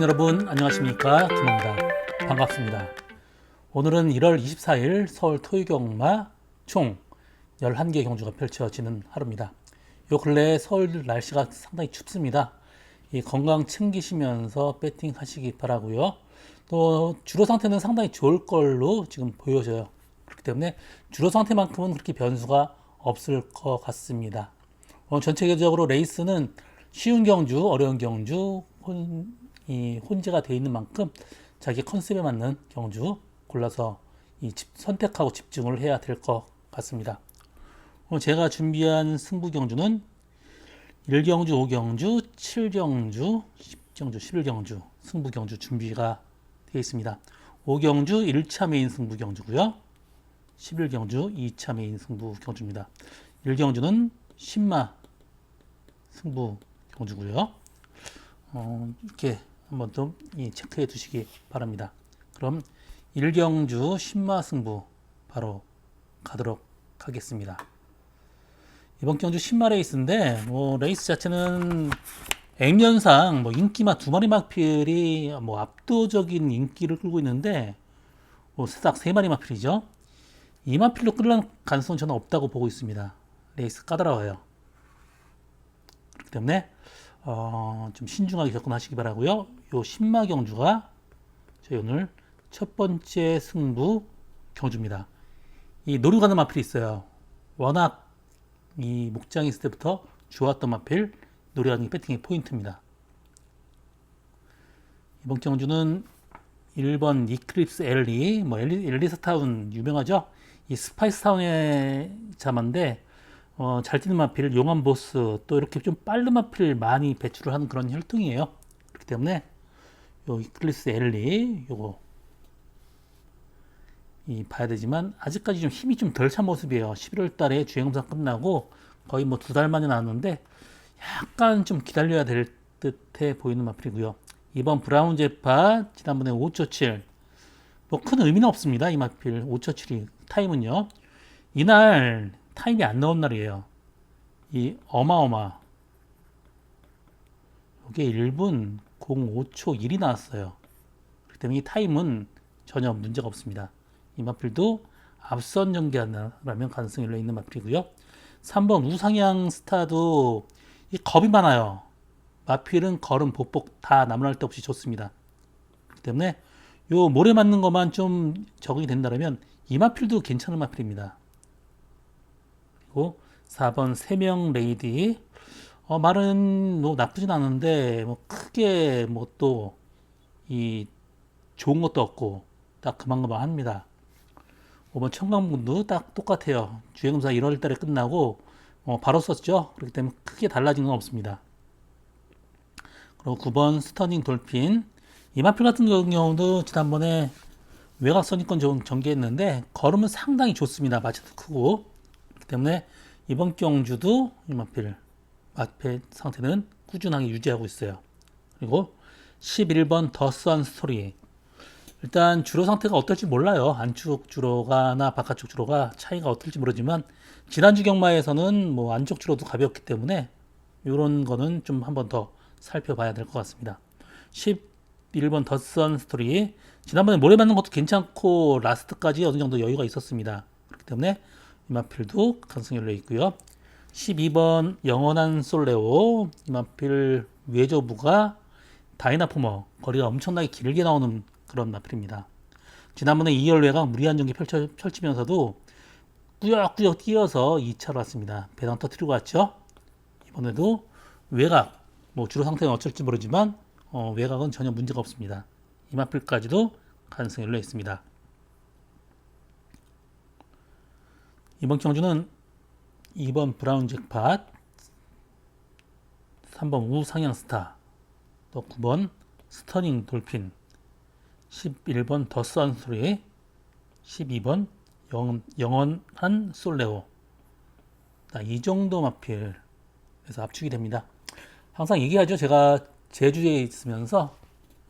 여러분 안녕하십니까, 김입니다. 반갑습니다. 오늘은 1월 24일 서울 토유경마 총 11개 경주가 펼쳐지는 하루입니다. 요 근래 서울 날씨가 상당히 춥습니다. 이 건강 챙기시면서 배팅 하시기 바라고요. 또 주로 상태는 상당히 좋을 걸로 지금 보여져요. 그렇기 때문에 주로 상태만큼은 그렇게 변수가 없을 것 같습니다. 전체적으로 레이스는 쉬운 경주, 어려운 경주, 혼재가 되어 있는 만큼 자기 컨셉에 맞는 경주 골라서 선택하고 집중을 해야 될 것 같습니다. 제가 준비한 승부 경주는 1경주, 5경주, 7경주, 10경주, 11경주 승부 경주 준비가 되어 있습니다. 5경주 1차 메인 승부 경주고요. 11경주 2차 메인 승부 경주입니다. 1경주는 10마 승부 경주고요. 이렇게 한번 더 체크해 두시기 바랍니다. 그럼 1경주 10마 승부 바로 가도록 하겠습니다. 이번 경주 10마 레이스인데 레이스 자체는 액면상 인기마 두 마리 마필이 압도적인 인기를 끌고 있는데 딱 세 마리 마필이죠. 이 마필로 끌려는 가능성은 저는 없다고 보고 있습니다. 레이스 까다로워요. 그렇기 때문에 좀 신중하게 접근하시기 바라고요. 요 10마 경주가 저희 오늘 첫 번째 승부 경주입니다. 이 노루 가는 마필이 있어요. 워낙 이 목장에 있을 때부터 좋았던 마필, 노루 가는 게 배팅의 포인트입니다. 이번 경주는 1번 이클립스 엘리, 엘리스타운 유명하죠? 이 스파이스타운의 자마인데 잘 뛰는 마필, 용암 보스, 또 이렇게 좀 빠른 마필 많이 배출을 하는 그런 혈통이에요. 그렇기 때문에 요 이클립스 엘리 요거 봐야 되지만 아직까지 좀 힘이 좀 덜 찬 모습이에요. 11월 달에 주행검사 끝나고 거의 2달 만에 나왔는데 약간 좀 기다려야 될 듯해 보이는 마필이고요. 이번 브라운 제파 지난번에 5초7 큰 의미는 없습니다. 이 마필 5초7이 타임은요. 이날 타임이 안 나온 날이에요. 이 어마어마 이게 1분 05초 1이 나왔어요. 그렇기 때문에 이 타임은 전혀 문제가 없습니다. 이 마필도 앞선 전개하라면 가능성이 열려 있는 마필이고요. 3번 우상향 스타도 겁이 많아요. 마필은 걸음, 복복 다 나무랄 데 없이 좋습니다. 그렇기 때문에 요 모래 맞는 것만 좀 적응이 된다면 이 마필도 괜찮은 마필입니다. 그리고 4번 세명 레이디 말은 나쁘진 않은데 크게 또 이 좋은 것도 없고 딱 그만그만 합니다. 5번 청강분도 딱 똑같아요. 주행검사 1월 달에 끝나고 바로 썼죠. 그렇기 때문에 크게 달라진 건 없습니다. 그리고 9번 스터닝 돌핀 이 마필 같은 경우도 지난번에 외곽 선입권 전개했는데 걸음은 상당히 좋습니다. 마체도 크고 그렇기 때문에 이번 경주도 이 마필 상태는 꾸준하게 유지하고 있어요. 그리고 11번 더스한 스토리 일단 주로 상태가 어떨지 몰라요. 안쪽 주로가나 바깥쪽 주로가 차이가 어떨지 모르지만 지난주 경마에서는 안쪽 주로도 가볍기 때문에 이런 거는 좀 한번 더 살펴봐야 될 것 같습니다. 11번 더스한 스토리 지난번에 모래 맞는 것도 괜찮고 라스트까지 어느 정도 여유가 있었습니다. 그렇기 때문에 이 마필도 가능성이 열려 있고요. 12번 영원한 솔레오 이 마필 외조부가 다이나포머 거리가 엄청나게 길게 나오는 그런 마필입니다. 지난번에 2열 외곽 무리한 전개 펼치면서도 꾸역꾸역 뛰어서 2차로 왔습니다. 배당 터뜨리고 왔죠. 이번에도 외곽 주로 상태는 어쩔지 모르지만 외곽은 전혀 문제가 없습니다. 이 마필까지도 가능성이 열려 있습니다. 이번 경주는 2번 브라운 잭팟 3번 우상향 스타 또 9번 스터닝 돌핀 11번 더스한 소리 12번 영원한 솔레오 이 정도 마필에서 압축이 됩니다. 항상 얘기하죠. 제가 제주에 있으면서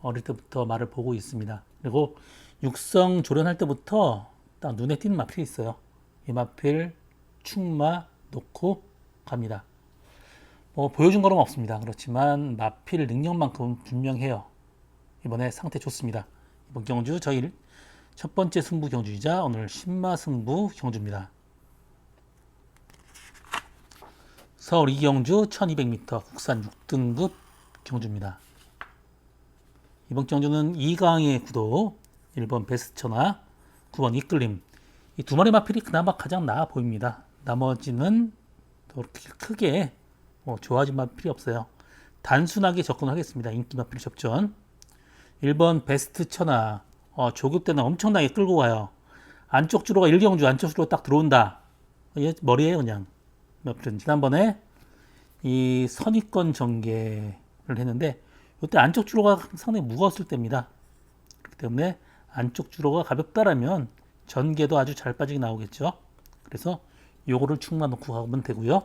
어릴 때부터 말을 보고 있습니다. 그리고 육성 조련할 때부터 딱 눈에 띄는 마필이 있어요. 이 마필 충마 놓고 갑니다. 보여준 거는 없습니다. 그렇지만 마필 능력만큼은 분명해요. 이번에 상태 좋습니다. 이번 경주 저희 첫 번째 승부 경주이자 오늘 신마 승부 경주입니다. 서울 이경주 1200m 국산 6등급 경주입니다. 이번 경주는 2강의 구도 1번 베스천하 9번 이끌림 이 두 마리 마필이 그나마 가장 나아 보입니다. 나머지는 그렇게 크게 좋아진 마필이 없어요. 단순하게 접근하겠습니다. 인기 마필 접전 1번 베스트 천하 조급 때는 엄청나게 끌고 가요. 안쪽 주로가 일경주 안쪽 주로 딱 들어온다. 머리에 그냥 마필은 지난번에 이 선입권 전개를 했는데 이때 안쪽 주로가 상당히 무거웠을 때입니다. 그렇기 때문에 안쪽 주로가 가볍다라면 전개도 아주 잘 빠지게 나오겠죠. 그래서 요거를 축만 놓고 가면 되고요.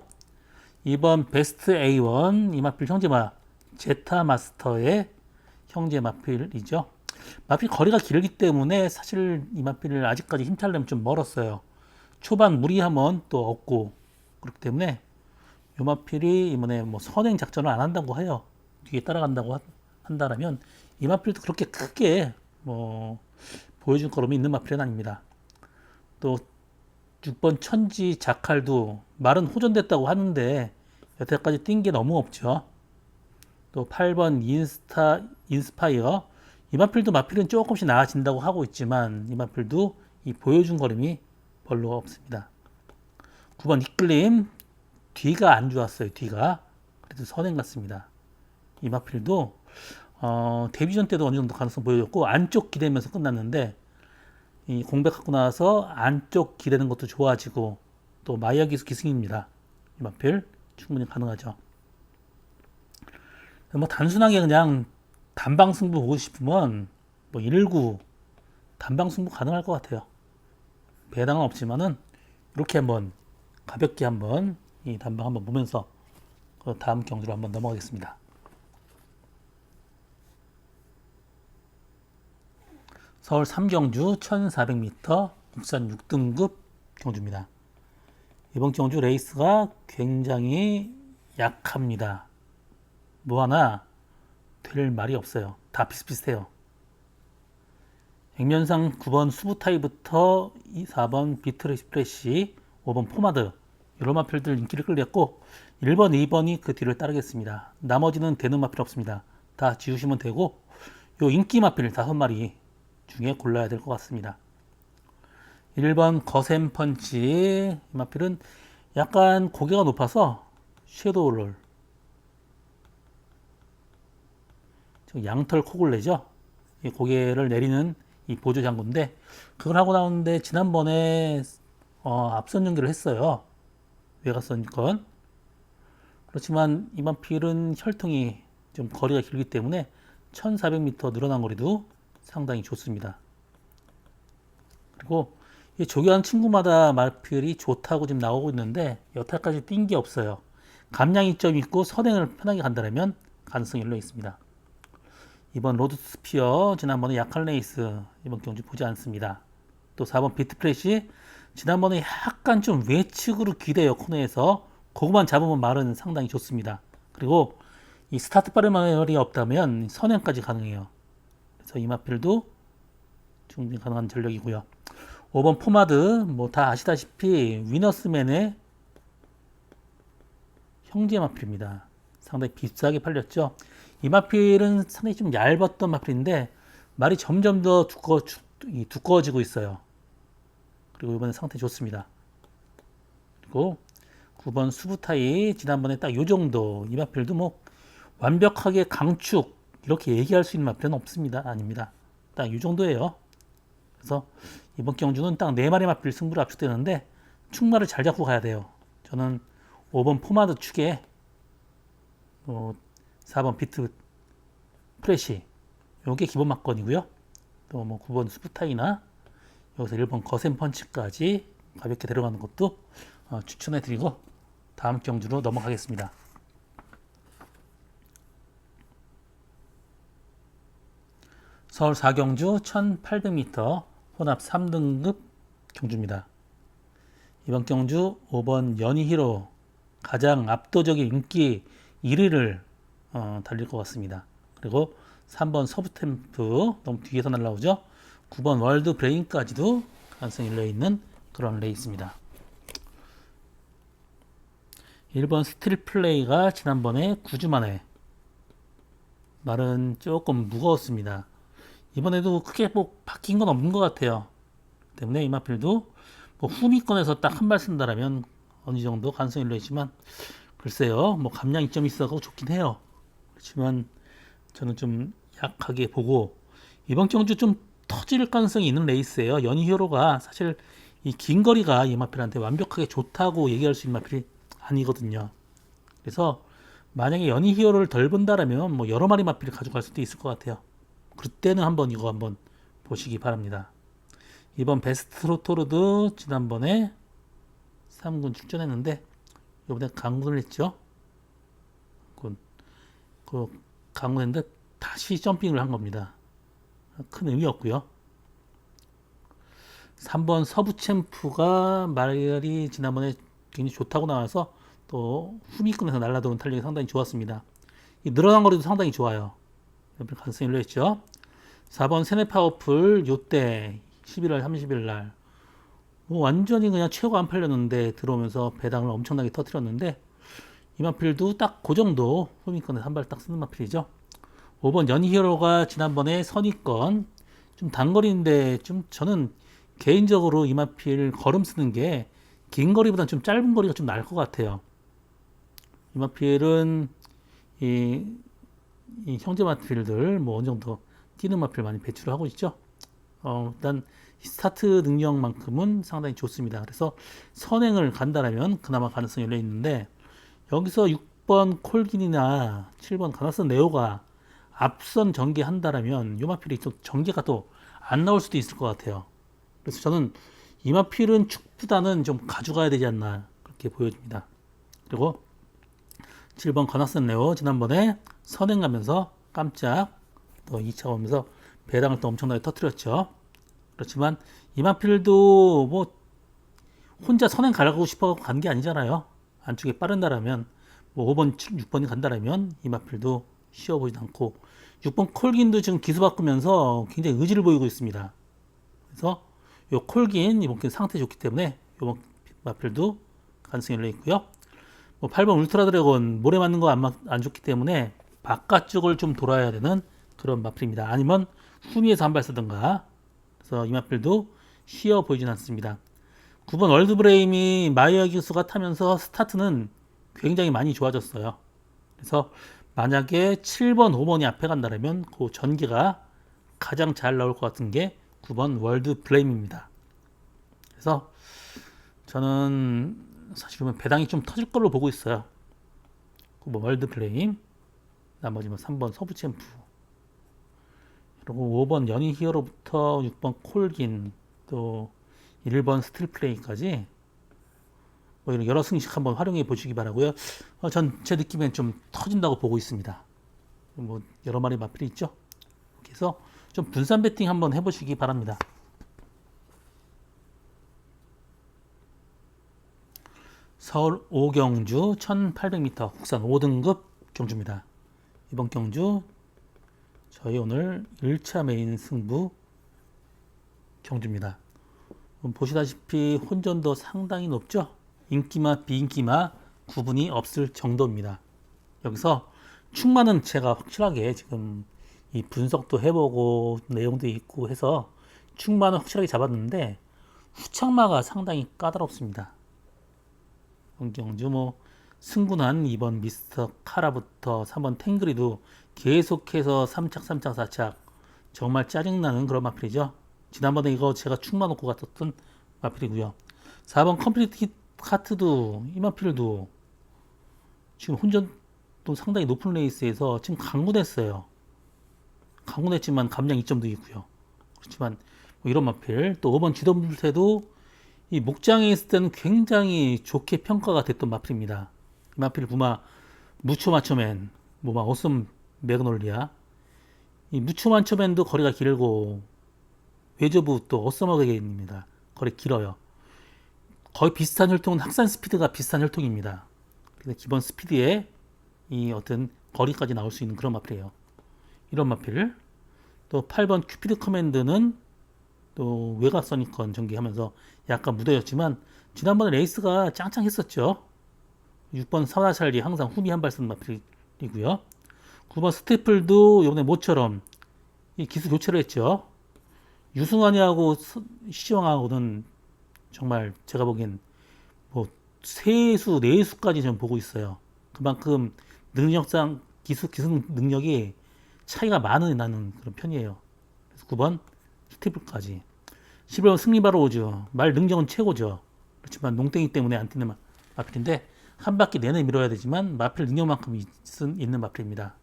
2번 베스트 A1 이 마필 형제마 제타 마스터의 형제 마필이죠. 마필 거리가 길기 때문에 사실 이 마필을 아직까지 힘차려면 좀 멀었어요. 초반 무리하면 또 없고 그렇기 때문에 이 마필이 이번에 선행 작전을 안 한다고 해요. 뒤에 따라간다고 한다라면 이 마필도 그렇게 크게 보여줄 거름이 있는 마필은 아닙니다. 또 6번 천지 자칼도 말은 호전됐다고 하는데 여태까지 뛴 게 너무 없죠. 또 8번 인스파이어 이 마필도 마필은 조금씩 나아진다고 하고 있지만 이 마필도 이 보여준 걸음이 별로 없습니다. 9번 이끌림 뒤가 안 좋았어요. 뒤가 그래도 선행 같습니다. 이 마필도 데뷔전 때도 어느 정도 가능성 보여줬고 안쪽 기대면서 끝났는데 이 공백하고 나서 안쪽 기대는 것도 좋아지고 또 마이어 기수 기승입니다. 이 마필 충분히 가능하죠. 단순하게 그냥 단방 승부 보고 싶으면 119 단방 승부 가능할 것 같아요. 배당은 없지만은 이렇게 한번 가볍게 한번 이 단방 한번 보면서 그 다음 경주로 한번 넘어가겠습니다. 서울 3경주 1400m 국산 6등급 경주입니다. 이번 경주 레이스가 굉장히 약합니다. 뭐 하나 될 말이 없어요. 다 비슷비슷해요. 액면상 9번 수부타이부터 4번 비트리 스프레시 5번 포마드 이런 마필들 인기를 끌렸고 1번, 2번이 그 뒤를 따르겠습니다. 나머지는 되는 마필 없습니다. 다 지우시면 되고 요 인기 마필 5마리 중에 골라야 될 것 같습니다. 1번 거센 펀치 이 마필은 약간 고개가 높아서 섀도우 롤 양털 코골레죠. 이 고개를 내리는 이 보조 장구인데 그걸 하고 나오는데 지난번에 앞선 연기를 했어요. 외곽선건 그렇지만 이 마필은 혈통이 좀 거리가 길기 때문에 1400m 늘어난 거리도 상당히 좋습니다. 그리고 이 조교하는 친구마다 마필이 좋다고 지금 나오고 있는데 여태까지 뛴 게 없어요. 감량이 좀 있고 선행을 편하게 간다면 가능성이 열려 있습니다. 이번 로드 스피어 지난번에 약한 레이스 이번 경주 보지 않습니다. 또 4번 비트프레시 지난번에 약간 좀 외측으로 기대요. 코너에서 그것만 잡으면 말은 상당히 좋습니다. 그리고 이 스타트 빠른 마늘이 없다면 선행까지 가능해요. 그래서 이 마필도 충분히 가능한 전력이고요. 5번 포마드 다 아시다시피 위너스맨의 형제 마필입니다. 상당히 비싸게 팔렸죠. 이 마필은 상당히 좀 얇았던 마필인데 말이 점점 더 두꺼워지고 있어요. 그리고 이번에 상태 좋습니다. 그리고 9번 수부타이 지난번에 딱 요 정도 이 마필도 완벽하게 강축 이렇게 얘기할 수 있는 마필은 없습니다. 아닙니다. 딱 요 정도예요. 그래서 이번 경주는 딱 4마리 마필 승부를 압축되는데 축마를 잘 잡고 가야 돼요. 저는 5번 포마드 축에 4번 비트 프레시 요게 기본 막건이고요. 또 9번 수부타이나 여기서 1번 거센 펀치까지 가볍게 데려가는 것도 추천해 드리고 다음 경주로 넘어가겠습니다. 서울 4경주 1800m 혼합 3등급 경주입니다. 이번 경주 5번 연희히로 가장 압도적인 인기 1위를 달릴 것 같습니다. 그리고 3번 서브템프 너무 뒤에서 날라오죠. 9번 월드 브레인까지도 가능성이 열려있는 그런 레이스입니다. 1번 스틸 플레이가 지난번에 9주 만에 말은 조금 무거웠습니다. 이번에도 크게 뭐 바뀐 건 없는 것 같아요. 때문에 이마필도 뭐 후미권에서 딱 한 발 쓴다라면 어느 정도 가능성이 열려있지만 글쎄요, 뭐 감량 이점이 있어서 좋긴 해요. 그렇지만 저는 좀 약하게 보고 이번 경주 좀 터질 가능성이 있는 레이스예요. 연희효로가 사실 이 긴 거리가 이마필한테 완벽하게 좋다고 얘기할 수 있는 마필이 아니거든요. 그래서 만약에 연희효로를 덜 본다라면 뭐 여러 마리 마필을 가져갈 수도 있을 것 같아요. 그때는 한번 이거 한번 보시기 바랍니다. 이번 베스트 트로토르도 지난번에 3군 출전했는데 이번에 강군을 했죠. 그 강군했는데 다시 점핑을 한 겁니다. 큰 의미 없고요. 3번 서부챔프가 말이 지난번에 굉장히 좋다고 나와서 또 후미권에서 날라들어온 탄력이 상당히 좋았습니다. 이 늘어난 거리도 상당히 좋아요. 가능성이 열려있죠. 4번 세네파워풀 요때 11월 30일 날 완전히 그냥 최고 안 팔렸는데 들어오면서 배당을 엄청나게 터뜨렸는데 이 마필도 딱 그 정도 후미권에서 한 발 딱 쓰는 마필이죠. 5번 연희로가 지난번에 선의권 좀 단거리인데 좀 저는 개인적으로 이 마필 걸음 쓰는 게 긴 거리보다는 좀 짧은 거리가 좀 나을 것 같아요. 이 마필은 이 형제 마필들 뭐 어느 정도 뛰는 마필 많이 배출을 하고 있죠. 일단 스타트 능력만큼은 상당히 좋습니다. 그래서 선행을 간다라면 그나마 가능성이 열려 있는데 여기서 6번 콜긴이나 7번 가나스 네오가 앞선 전개한다라면 이 마필이 좀 전개가 또 안 나올 수도 있을 것 같아요. 그래서 저는 이 마필은 축보다는 좀 가져가야 되지 않나 그렇게 보여집니다. 그리고 7번 가나스 네오 지난번에 선행하면서 깜짝 또 2차 오면서 배당을 또 엄청나게 터뜨렸죠. 그렇지만 이마필도 뭐 혼자 선행 가려고 싶어 간 게 아니잖아요. 안쪽에 빠른다라면 뭐 5번, 6번이 간다라면 이마필도 쉬워 보이지 않고 6번 콜긴도 지금 기수 바꾸면서 굉장히 의지를 보이고 있습니다. 그래서 요 콜긴 이번 게 상태 좋기 때문에 이번 마필도 가능성이 열려 있고요. 뭐 8번 울트라 드래곤 모래 맞는 거 안 좋기 때문에 바깥쪽을 좀 돌아야 되는 그런 마필입니다. 아니면 후미에서 한 발 쓰든가. 그래서 이 마필도 쉬워 보이진 않습니다. 9번 월드브레임이 마이어 기수가 타면서 스타트는 굉장히 많이 좋아졌어요. 그래서 만약에 7번, 5번이 앞에 간다면 그 전개가 가장 잘 나올 것 같은 게 9번 월드브레임입니다. 그래서 저는 사실 배당이 좀 터질 걸로 보고 있어요. 9번 월드브레임, 나머지 3번 서부챔프, 그리고 5번 연희 히어로부터 6번 콜긴, 또 1번 스틸플레이까지 뭐 이런 여러 승식 한번 활용해 보시기 바라고요. 전 제 느낌엔 좀 터진다고 보고 있습니다. 뭐 여러 마리 마필이 있죠. 그래서 좀 분산 배팅 한번 해보시기 바랍니다. 서울 5경주 1800m 국산 5등급 경주입니다. 이번 경주 저희 오늘 1차 메인 승부 경주입니다. 보시다시피 혼전도 상당히 높죠. 인기마 비인기마 구분이 없을 정도입니다. 여기서 충마는 제가 확실하게 지금 이 분석도 해보고 내용도 있고 해서 충마는 확실하게 잡았는데 후착마가 상당히 까다롭습니다. 경주 뭐 승군한 2번 미스터 카라부터 3번 탱그리도 계속해서 3착 3착 4착 정말 짜증나는 그런 마필이죠. 지난번에 이거 제가 충마 놓고 갔었던 마필이고요. 4번 컴플리트 카트도 이 마필도 지금 혼전도 상당히 높은 레이스에서 지금 강군했어요. 강군했지만 감량 2점도 있고요. 그렇지만 뭐 이런 마필 또 5번 지덤불태도 이 목장에 있을 때는 굉장히 좋게 평가가 됐던 마필입니다. 이 마필 부마 무초마초맨 뭐막 어썸 매그놀리아 이 무초마초맨도 거리가 길고 외저부 또 어썸어게인입니다. 거리 길어요. 거의 비슷한 혈통은 확산 스피드가 비슷한 혈통입니다. 그래서 기본 스피드에 이 어떤 거리까지 나올 수 있는 그런 마필이에요. 이런 마필. 또 8번 큐피드 커맨드는 또 외곽 선입권 전개하면서 약간 무뎌졌지만 지난번에 레이스가 짱짱했었죠. 6번 사다찰리 항상 후미 한 발 쓴 마필이고요. 9번 스테플도 이번에 모처럼 이 기수 교체를 했죠. 유승환이하고 시정하고는 정말 제가 보기엔 뭐 세수, 네수까지 좀 보고 있어요. 그만큼 능력상 기수 능력이 차이가 많이 나는 그런 편이에요. 그래서 9번 스티플까지. 11번 승리바로 오죠. 말 능력은 최고죠. 그렇지만 농땡이 때문에 안 뛰는 마필인데 한 바퀴 내내 밀어야 되지만 마필 능력만큼 있는 마필입니다.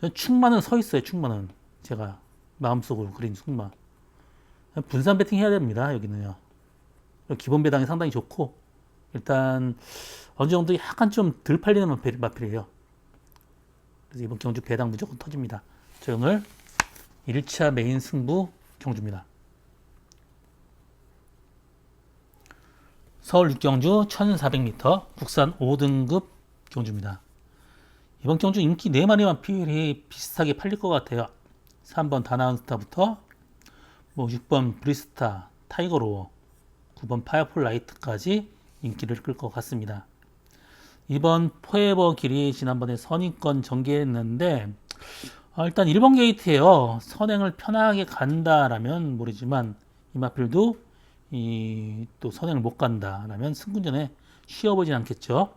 전 충만은 서 있어요. 충만은 제가 마음속으로 그린 충만. 분산 배팅 해야 됩니다. 여기는요. 기본 배당이 상당히 좋고 일단 어느 정도 약간 좀 덜 팔리는 마필이에요. 그래서 이번 경주 배당 무조건 터집니다. 저 오늘 1차 메인 승부 경주입니다. 서울 6경주 1400m 국산 5등급 경주입니다. 이번 경주 인기 4마리 마필이 비슷하게 팔릴 것 같아요. 3번 다나운스타부터 6번 브리스타, 타이거로워, 9번 파이어풀 라이트까지 인기를 끌 것 같습니다. 이번 포에버 길이 지난번에 선입권 전개했는데 일단 1번 게이트에요. 선행을 편하게 간다라면 모르지만 이 마필도 또 선행을 못 간다라면 승군전에 쉬어보진 않겠죠.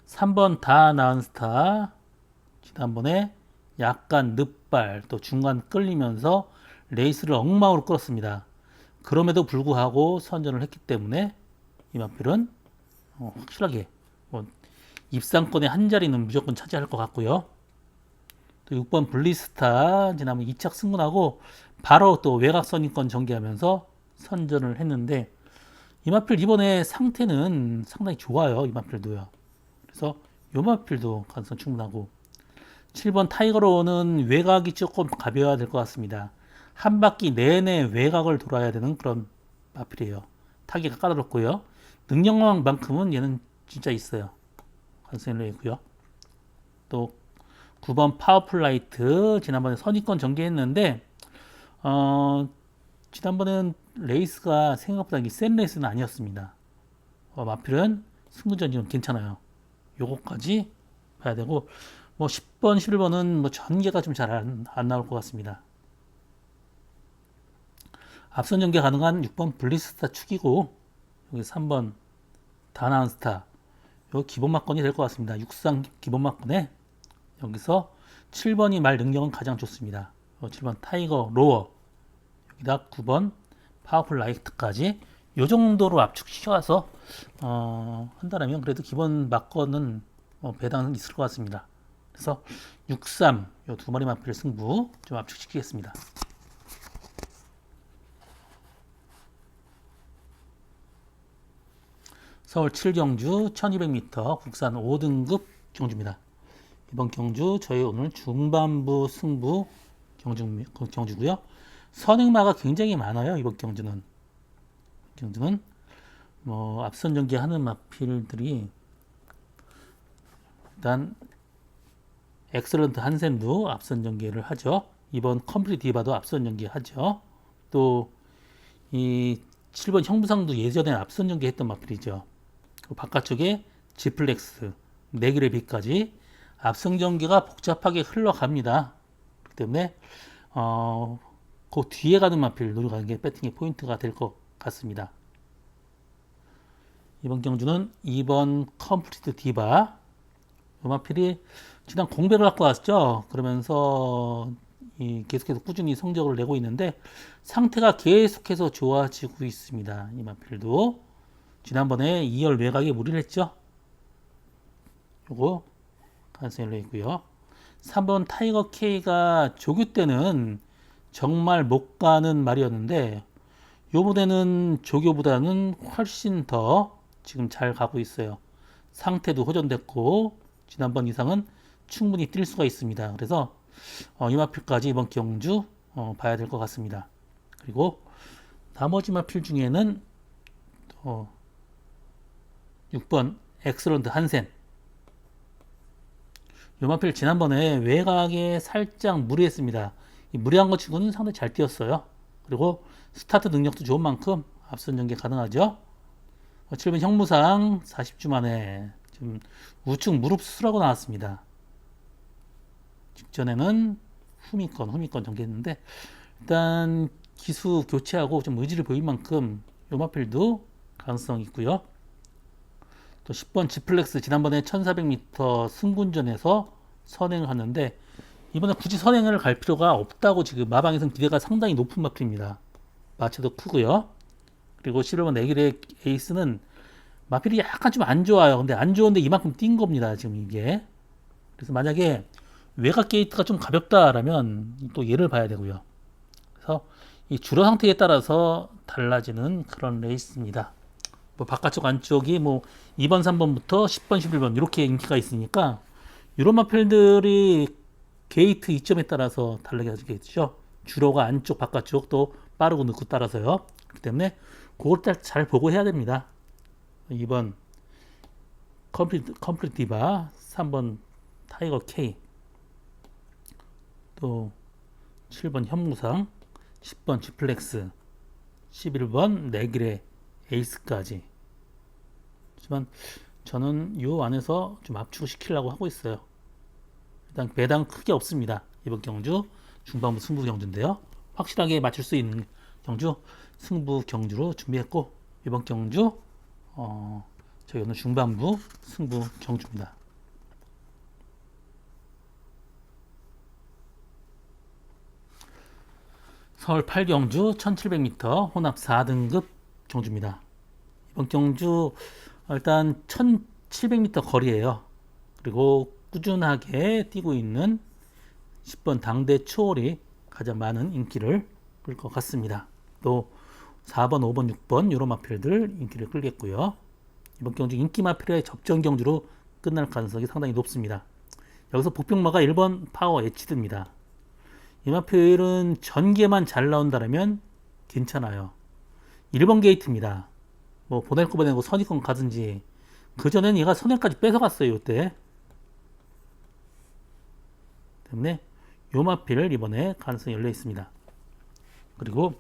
3번 다 나은 스타 지난번에 약간 늦발 또 중간 끌리면서 레이스를 엉망으로 끌었습니다. 그럼에도 불구하고 선전을 했기 때문에 이 마필은 확실하게 입상권의 한 자리는 무조건 차지할 것 같고요. 또 6번 블리스타 지난번 2착 승군하고 바로 또 외곽 선입권 전개하면서 선전을 했는데 이 마필 이번에 상태는 상당히 좋아요. 이 마필도요. 그래서 이 마필도 가능성 충분하고 7번 타이거로는 외곽이 조금 가벼워야 될 것 같습니다. 한 바퀴 내내 외곽을 돌아야 되는 그런 마필이에요. 타기가 까다롭고요. 능력만큼은 얘는 진짜 있어요. 가능성이 있고요. 또 9번 파워풀 라이트 지난번에 선입권 전개했는데 지난번엔 레이스가 생각보다 센 레이스는 아니었습니다. 마필은 승부전지는 괜찮아요. 요거까지 봐야 되고 10번, 11번은 전개가 좀 잘 안 나올 것 같습니다. 앞선 전개 가능한 6번 블리스타 축이고 여기 3번 다나운스타 요 기본 막건이 될 것 같습니다. 육상 기본 막건에 여기서 7번이 말 능력은 가장 좋습니다. 7번 타이거 로어 여기다 9번 파워풀 라이트까지 요 정도로 압축시켜서 한다면 그래도 기본 막건은 배당은 있을 것 같습니다. 그래서 6-3 요 두 마리 마필 승부 좀 압축시키겠습니다. 서울 7경주 1200m 국산 5등급 경주입니다. 이번 경주 저희 오늘 중반부 승부 경주고요. 선행마가 굉장히 많아요. 이번 경주는 앞선 전개하는 마필들이 일단 엑셀런트 한센도 앞선 전개를 하죠. 이번 컴플릿 디바도 앞선 전개하죠. 또 이 7번 형부상도 예전에 앞선 전개했던 마필이죠. 바깥쪽에 지플렉스, 네그레 비까지 앞선 전개가 복잡하게 흘러갑니다. 그렇기 때문에 그 뒤에 가는 마필 노려가는 게 배팅의 포인트가 될 것 같습니다. 이번 경주는 2번 컴플리트 디바 이 마필이 지난 공백을 갖고 왔죠. 그러면서 계속해서 꾸준히 성적을 내고 있는데 상태가 계속해서 좋아지고 있습니다. 이 마필도 지난번에 2열 외곽에 무리를 했죠. 요거 가능성이 열려 있고요. 3번 타이거 K가 조교 때는 정말 못 가는 말이었는데 요번에는 조교보다는 훨씬 더 지금 잘 가고 있어요. 상태도 호전됐고 지난번 이상은 충분히 뛸 수가 있습니다. 그래서 이 마필까지 이번 경주 봐야 될 것 같습니다. 그리고 나머지 마필 중에는 6번 엑셀런트 한센 요 마필 지난번에 외곽에 살짝 무리했습니다. 이 무리한 것 치고는 상당히 잘 뛰었어요. 그리고 스타트 능력도 좋은 만큼 앞선 전개 가능하죠. 7번 형무상 40주 만에 지금 우측 무릎 수술하고 나왔습니다. 직전에는 후미권 전개했는데 일단 기수 교체하고 좀 의지를 보인 만큼 요마필도 가능성 있고요. 또 10번 지플렉스 지난번에 1400m 승군전에서 선행을 하는데 이번에 굳이 선행을 갈 필요가 없다고 지금 마방에서는 기대가 상당히 높은 마필입니다. 마체도 크고요. 그리고 11번 내길의 에이스는 마필이 약간 좀 안 좋아요. 근데 안 좋은데 이만큼 뛴 겁니다. 지금 이게. 그래서 만약에 외곽 게이트가 좀 가볍다라면 또 얘를 봐야 되고요. 그래서 이 주로 상태에 따라서 달라지는 그런 레이스입니다. 뭐 바깥쪽 안쪽이 뭐 2번, 3번부터 10번, 11번 이렇게 인기가 있으니까 이런 마필들이 게이트 이점에 따라서 달라지겠죠. 주로가 안쪽, 바깥쪽 또 빠르고 늦고 따라서요. 그렇기 때문에 그걸 잘 보고 해야 됩니다. 2번 컴플리트 디바, 3번 타이거 K, 또 7번 현무상, 10번 지플렉스, 11번 내길의 에이스까지. 하지만 저는 이 안에서 좀 압축을 시키려고 하고 있어요. 일단 배당 크게 없습니다. 이번 경주 중반부 승부 경주인데요. 확실하게 맞출 수 있는 경주 승부 경주로 준비했고 이번 경주 저희 오늘 중반부 승부 경주입니다. 서울 8경주 1700m 혼합 4등급 경주입니다. 이번 경주 일단 1700m 거리예요. 그리고 꾸준하게 뛰고 있는 10번 당대 초월이 가장 많은 인기를 끌 것 같습니다. 또 4번, 5번, 6번 이런 마필들 인기를 끌겠고요. 이번 경주 인기 마필의 접전 경주로 끝날 가능성이 상당히 높습니다. 여기서 복병마가 1번 파워 에치드입니다. 이 마필은 전개만 잘 나온다면 괜찮아요. 1번 게이트입니다. 뭐 보낼 거 보내고 선입권 가든지 그전에는 얘가 선행까지 뺏어갔어요. 이때 때문에 요 마필을 이번에 가능성이 열려 있습니다. 그리고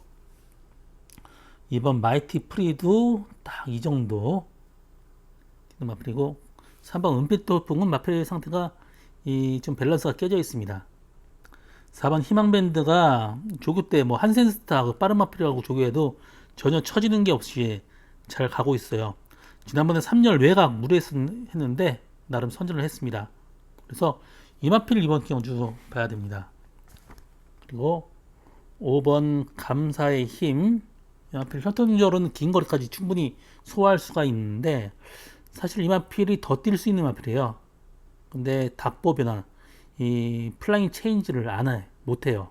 이번 마이티 프리도 딱 이 정도 마필이고 3번 은빛 돌풍은 마필 상태가 좀 밸런스가 깨져 있습니다. 4번 희망밴드가 조교 때 뭐 한센스타하고 빠른 마필이라고 조교해도 전혀 처지는 게 없이 잘 가고 있어요. 지난번에 3열 외곽 무리했는데 나름 선전을 했습니다. 그래서 이 마필 이번 경주 봐야 됩니다. 그리고 5번 감사의 힘, 이 마필 현실적으로는 긴 거리까지 충분히 소화할 수가 있는데 사실 이 마필이 더 뛸 수 있는 마필이에요. 근데 닥보 변화, 이 플라잉 체인지를 못해요.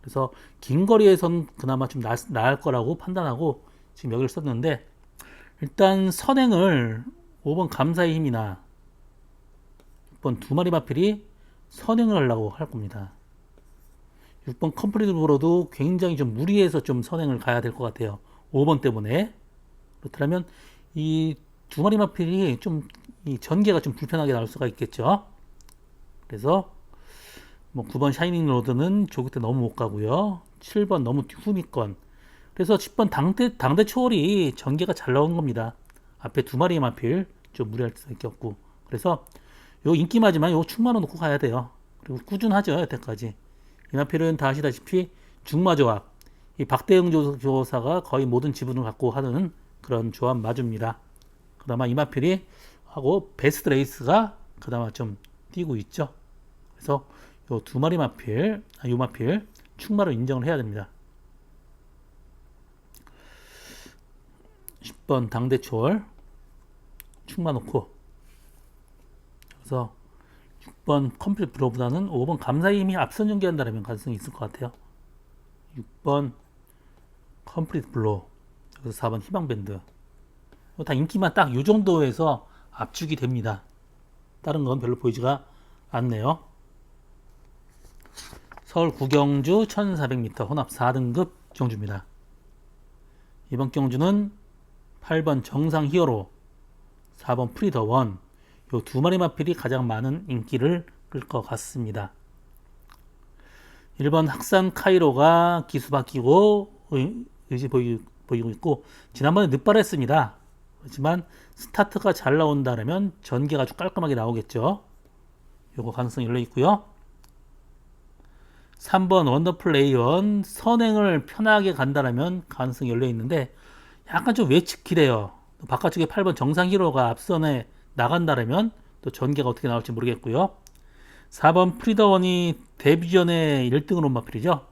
그래서 긴 거리에선 그나마 좀 나을 거라고 판단하고 지금 여기를 썼는데 일단 선행을 5번 감사의 힘이나 6번 두 마리 마필이 선행을 하려고 할 겁니다. 6번 컴플리트로도 굉장히 좀 무리해서 좀 선행을 가야 될 것 같아요. 5번 때문에. 그렇다면 이 두 마리 마필이 좀 이 전개가 좀 불편하게 나올 수가 있겠죠. 그래서 뭐 9번 샤이닝 로드는 조교 때 너무 못 가고요. 7번 너무 후미권. 그래서 10번 당대 초월이 전개가 잘 나온 겁니다. 앞에 두 마리의 마필 좀 무리할 수밖에 없고. 그래서 요 인기마지만 요 충만호 놓고 가야 돼요. 그리고 꾸준하죠 여태까지. 이 마필은 다 아시다시피 중마 조합. 이 박대영 조사가 거의 모든 지분을 갖고 하는 그런 조합 마주입니다. 그나마 이 마필이 하고 베스트 레이스가 그나마 좀 뛰고 있죠. 그래서 요 두 마리 마필, 요 마필 충마로 인정을 해야 됩니다. 10번 당대초월 충마 놓고 그래서 6번 컴플릿 브로보다는 5번 감사의 힘이 앞선 전개한다면 가능성이 있을 것 같아요. 6번 컴플릿 블로 여기서 4번 희망밴드 다 인기만 딱 이 정도에서 압축이 됩니다. 다른 건 별로 보이지가 않네요. 서울 구경주 1400m 혼합 4등급 경주입니다. 이번 경주는 8번 정상 히어로, 4번 프리더 원, 요 두 마리 마필이 가장 많은 인기를 끌 것 같습니다. 1번 학산 카이로가 기수 바뀌고 의지 보이고 있고, 지난번에 늦발했습니다. 하지만 스타트가 잘 나온다면 전개가 아주 깔끔하게 나오겠죠. 요거 가능성이 열려 있고요. 3번 원더풀 레이언 선행을 편하게 간다라면 가능성이 열려 있는데 약간 좀 예측기래요. 바깥쪽에 8번 정상 히로가 앞선에 나간다라면 또 전개가 어떻게 나올지 모르겠고요. 4번 프리더원이 데뷔 전에 1등으로 온 마필이죠.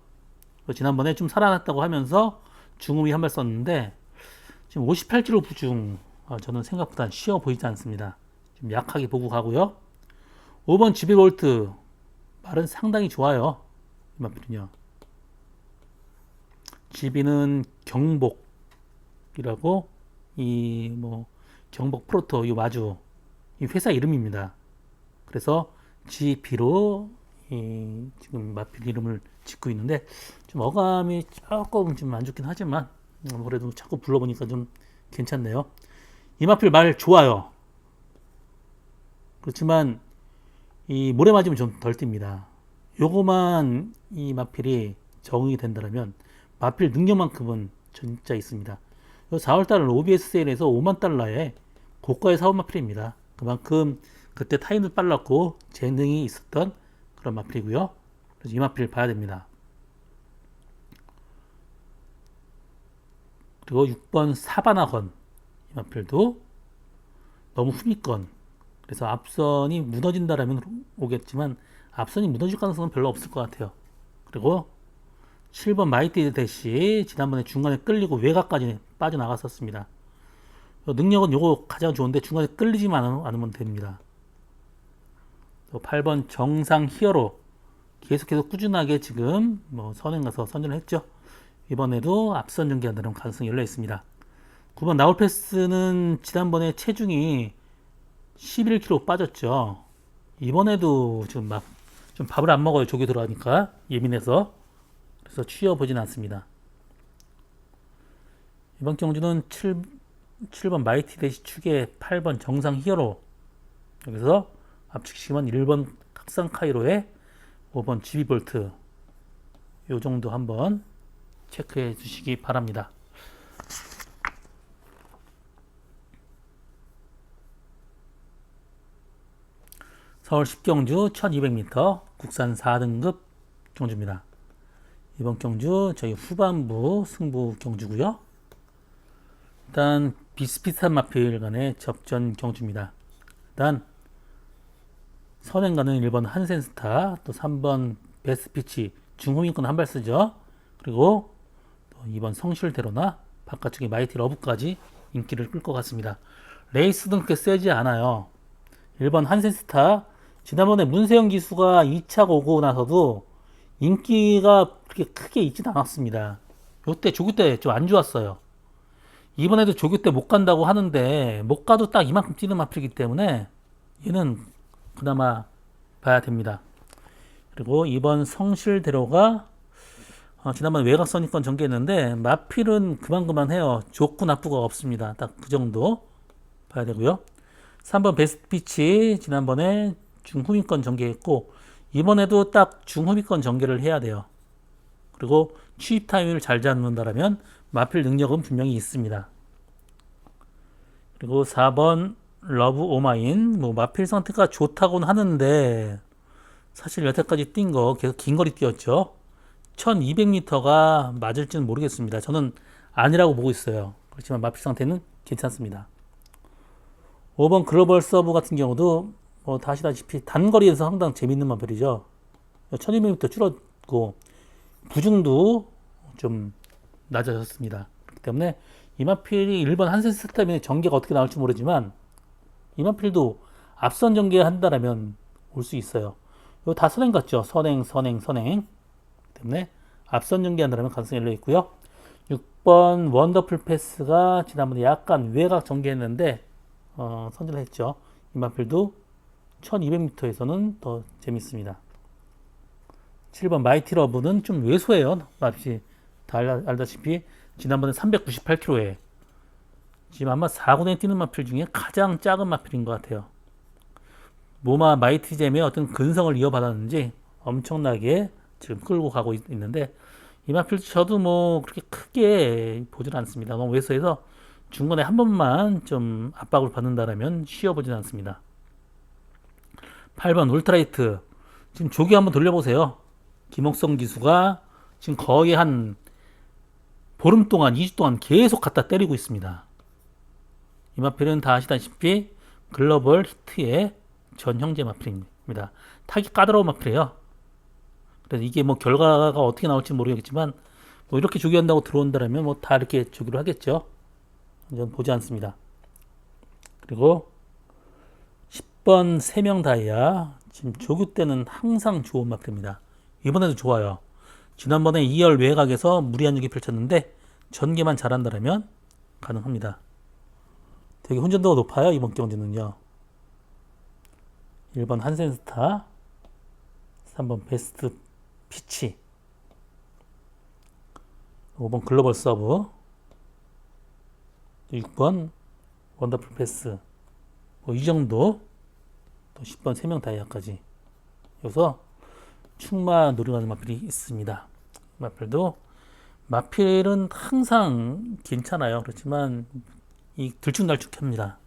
지난번에 좀 살아났다고 하면서 중음이 한 발 썼는데 지금 58kg 부중, 저는 생각보다 쉬워 보이지 않습니다. 좀 약하게 보고 가고요. 5번 GB볼트 말은 상당히 좋아요. 이 마필은요. GB는 경복이라고, 이 뭐 경복 프로토 이 마주 이 회사 이름입니다. 그래서 GB로 지금 마필 이름을 짓고 있는데 좀 어감이 조금 좀 안 좋긴 하지만 그래도 자꾸 불러보니까 좀 괜찮네요. 이 마필 말 좋아요. 그렇지만 이 모래 맞으면 좀 덜 띱니다. 요거만 이 마필이 적응이 된다면 마필 능력만큼은 진짜 있습니다. 4월달 OBS 세일에서 5만 달러에 고가의 사업 마필입니다. 그만큼 그때 타임도 빨랐고 재능이 있었던 그런 마필이고요. 그래서 이 마필 봐야 됩니다. 그리고 6번 사바나건, 이 마필도 너무 후미권, 그래서 앞선이 무너진다라면 오겠지만 앞선이 무너질 가능성은 별로 없을 것 같아요. 그리고 7번 마이티 대시 지난번에 중간에 끌리고 외곽까지 빠져나갔었습니다. 능력은 요거 가장 좋은데 중간에 끌리지만 않으면 됩니다. 8번 정상 히어로 계속해서 꾸준하게 지금 뭐 선행 가서 선전을 했죠. 이번에도 앞선 전개한다는 가능성이 열려 있습니다. 9번 나울패스는 지난번에 체중이 11kg 빠졌죠. 이번에도 지금 막 좀 밥을 안 먹어요. 조기 들어가니까 예민해서. 그래서 취해보진 않습니다. 이번 경주는 7번 마이티 대시 축에 8번 정상 히어로, 여기서 압축시키면 1번 각상 카이로에 5번 GB볼트, 요 정도 한번 체크해 주시기 바랍니다. 서울 10경주 1200m 국산 4등급 경주입니다. 이번 경주 저희 후반부 승부 경주고요. 일단 비슷비슷한 마필 간의 접전 경주입니다. 일단 선행가는 1번 한센스타, 또 3번 베스피치 중후위권 한 발 쓰죠. 그리고 또 2번 성실대로나 바깥쪽에 마이티 러브까지 인기를 끌 것 같습니다. 레이스는 그렇게 세지 않아요. 1번 한센스타 지난번에 문세영 기수가 2차 오고 나서도 인기가 그렇게 크게 있진 않았습니다. 요때 조교 때 좀 안 좋았어요. 이번에도 조교 때 못 간다고 하는데 못 가도 딱 이만큼 뛰는 마필이기 때문에 얘는 그나마 봐야 됩니다. 그리고 이번 성실대로가 지난번 외곽 선입권 전개했는데 마필은 그만해요. 좋고 나쁘가 없습니다. 딱 그 정도 봐야 되고요. 3번 베스트피치 지난번에 중후위권 전개했고 이번에도 딱 중후위권 전개를 해야 돼요. 그리고 취입 타이밍을 잘 잡는다라면 마필 능력은 분명히 있습니다. 그리고 4번 러브 오마인, 뭐 마필 상태가 좋다고는 하는데 사실 여태까지 뛴 거 계속 긴 거리 뛰었죠. 1200m가 맞을지는 모르겠습니다. 저는 아니라고 보고 있어요. 그렇지만 마필 상태는 괜찮습니다. 5번 글로벌 서브 같은 경우도 뭐 다시다시피 단거리에서 상당히 재밌는 마필이죠. 1200m 줄었고 부중도 좀 낮아졌습니다. 그렇기 때문에 이 마필이 1번 한센스 때문에 전개가 어떻게 나올지 모르지만 이 마필도 앞선 전개한다라면 올 수 있어요. 이거 다 선행 같죠? 선행 때문에 앞선 전개한다라면 가능성이 열려 있고요. 6번 원더풀 패스가 지난번에 약간 외곽 전개했는데 선전을 했죠. 이 마필도 1200m에서는 더 재밌습니다. 7번 마이티 러브는 좀 왜소해요. 마필이 다 알다시피 지난번에 398kg에 지금 아마 4군에 뛰는 마필 중에 가장 작은 마필인 것 같아요. 모마 마이티잼의 어떤 근성을 이어받았는지 엄청나게 지금 끌고 가고 있는데 이 마필 저도 뭐 그렇게 크게 보지는 않습니다. 너무 외서해서 중간에 한 번만 좀 압박을 받는다라면 쉬어보지는 않습니다. 8번 울트라이트 지금 조기 한번 돌려보세요. 김옥성 기수가 지금 거의 한 보름 동안 2주 동안 계속 갖다 때리고 있습니다. 이 마필은 다 아시다시피 글로벌 히트의 전 형제 마필입니다. 타기 까다로운 마필이에요. 그래서 이게 뭐 결과가 어떻게 나올지 모르겠지만 뭐 이렇게 조기한다고 들어온다면 뭐 다 이렇게 조기로 하겠죠. 저는 보지 않습니다. 그리고 10번 3명 다이아 지금 조교 때는 항상 좋은 마필입니다. 이번에도 좋아요. 지난번에 2열 외곽에서 무리한 유기 펼쳤는데 전개만 잘한다면 가능합니다. 되게 혼전도가 높아요. 이번 경기는요. 1번 한센스타, 3번 베스트 피치, 5번 글로벌 서브, 6번 원더풀 패스, 뭐 이 정도, 또 10번 3명 다이아까지. 여기서 충마 노려가는 마필이 있습니다. 마필도 마필은 항상 괜찮아요. 그렇지만 이 들쭉날쭉합니다.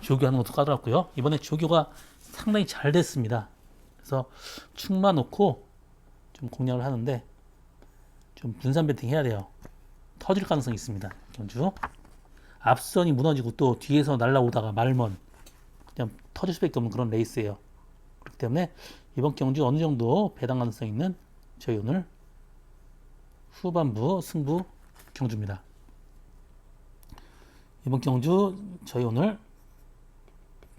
조교하는 것도 까다롭고요. 이번에 조교가 상당히 잘 됐습니다. 그래서 충마 놓고 좀 공략을 하는데 좀 분산 배팅 해야 돼요. 터질 가능성이 있습니다. 경주 앞선이 무너지고 또 뒤에서 날라오다가 말먼 그냥 터질 수밖에 없는 그런 레이스예요. 그렇기 때문에 이번 경주 어느 정도 배당 가능성 있는 저희 오늘 후반부 승부 경주입니다. 이번 경주 저희 오늘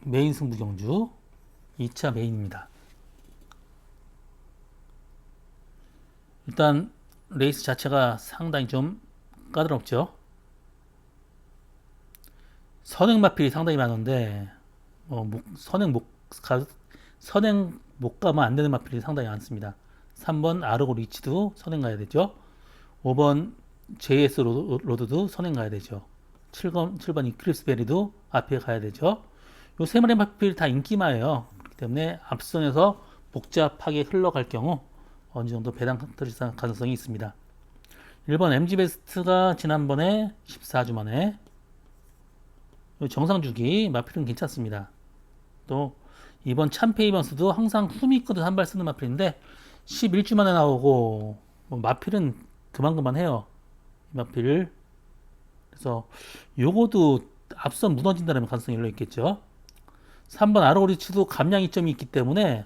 메인 승부 경주 2차 메인입니다. 일단 레이스 자체가 상당히 좀 까다롭죠. 선행 마필이 상당히 많은데 선행 못 가면 안 되는 마필이 상당히 많습니다. 3번 아르고 리치도 선행 가야 되죠. 5번 JS 로드도 선행 가야 되죠. 7번 이클립스 베리도 앞에 가야 되죠. 요 세 마리 마필 다 인기마예요. 그렇기 때문에 앞선에서 복잡하게 흘러갈 경우 어느 정도 배당 가능성이 있습니다. 1번 MG 베스트가 지난번에 14주 만에 정상주기 마필은 괜찮습니다. 또 이번 참페이번스도 항상 흠이 있거든 한 발 쓰는 마필인데 11주 만에 나오고 마필은 그만해요. 이 마필. 그래서 요거도 앞선 무너진다는 가능성이 열려 있겠죠. 3번 아로리치도 감량 이점이 있기 때문에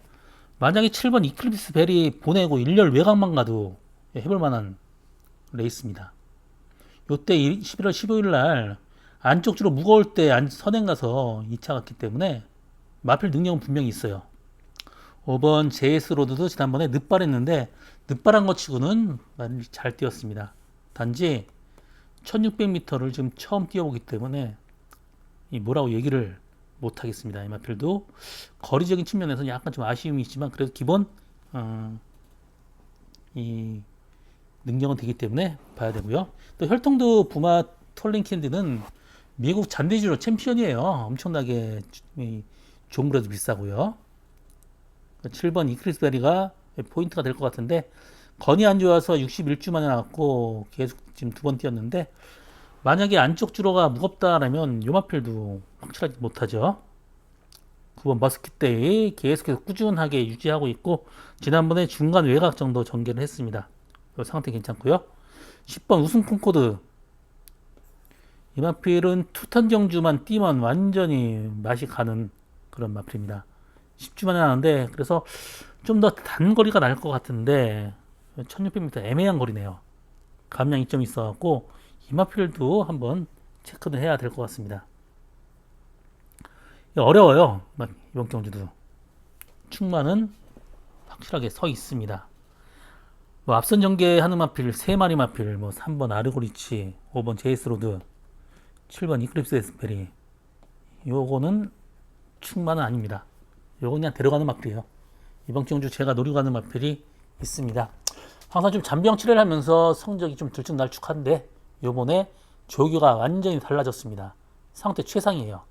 만약에 7번 이클립스 베리 보내고 1열 외곽만 가도 해볼 만한 레이스입니다. 요때 11월 15일 날 안쪽 주로 무거울 때 선행 가서 2차 갔기 때문에 마필 능력은 분명히 있어요. 5번 JS 로드도 지난번에 늦발했는데 늦발한 것 치고는 많이 잘 뛰었습니다. 단지 1600m를 지금 처음 뛰어보기 때문에 뭐라고 얘기를 못 하겠습니다. 이 마필도 거리적인 측면에서는 약간 좀 아쉬움이 있지만 그래도 기본 이 능력은 되기 때문에 봐야 되고요. 또 혈통도 부마 톨링캔디는 미국 잔디주로 챔피언이에요. 엄청나게 좋은 거라도 비싸고요. 7번 이클립스 베리가 포인트가 될 것 같은데 건이 안 좋아서 61주 만에 나왔고 계속 지금 2번 뛰었는데 만약에 안쪽 주로가 무겁다라면 요마필도 확실하지 못하죠. 9번 머스킷데이 계속해서 꾸준하게 유지하고 있고 지난번에 중간 외곽 정도 전개를 했습니다. 이 상태 괜찮고요. 10번 우승 콩코드 이 마필은 투턴 경주만 뛰면 완전히 맛이 가는 그런 마필입니다. 10주 만에 나는데 그래서 좀 더 단거리가 날 것 같은데 1600m 애매한 거리네요. 감량 이점이 있어갖고 이 마필도 한번 체크를 해야 될 것 같습니다. 어려워요. 이번 경주도 충만은 확실하게 서 있습니다. 앞선 전개하는 마필 3마리 마필 3번 아르고리치 5번 제이스로드 7번 이클립스 에스페리 요거는 충만은 아닙니다. 요거 그냥 데려가는 마필이에요. 이번 경주 제가 노리고 가는 마필이 있습니다. 항상 좀 잔병 치레를 하면서 성적이 좀 들쭉날쭉한데 요번에 조교가 완전히 달라졌습니다. 상태 최상이에요.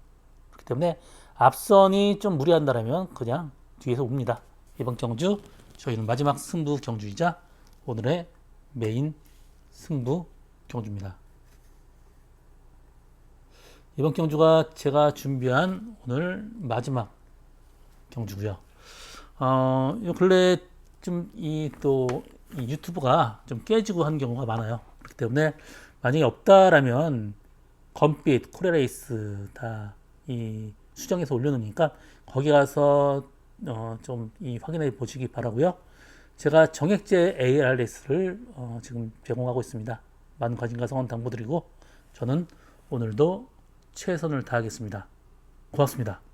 그렇기 때문에 앞선이 좀 무리한다라면 그냥 뒤에서 옵니다. 이번 경주 저희는 마지막 승부 경주이자 오늘의 메인 승부 경주입니다. 이번 경주가 제가 준비한 오늘 마지막 경주고요. 요 근래 좀 이 유튜브가 좀 깨지고 한 경우가 많아요. 그렇기 때문에 만약에 없다라면 건빛, 코레레이스 다 이 수정해서 올려놓으니까 거기 가서 좀 이 확인해 보시기 바라고요. 제가 정액제 ARS를 지금 제공하고 있습니다. 많은 관심과 성원 당부드리고 저는 오늘도 최선을 다하겠습니다. 고맙습니다.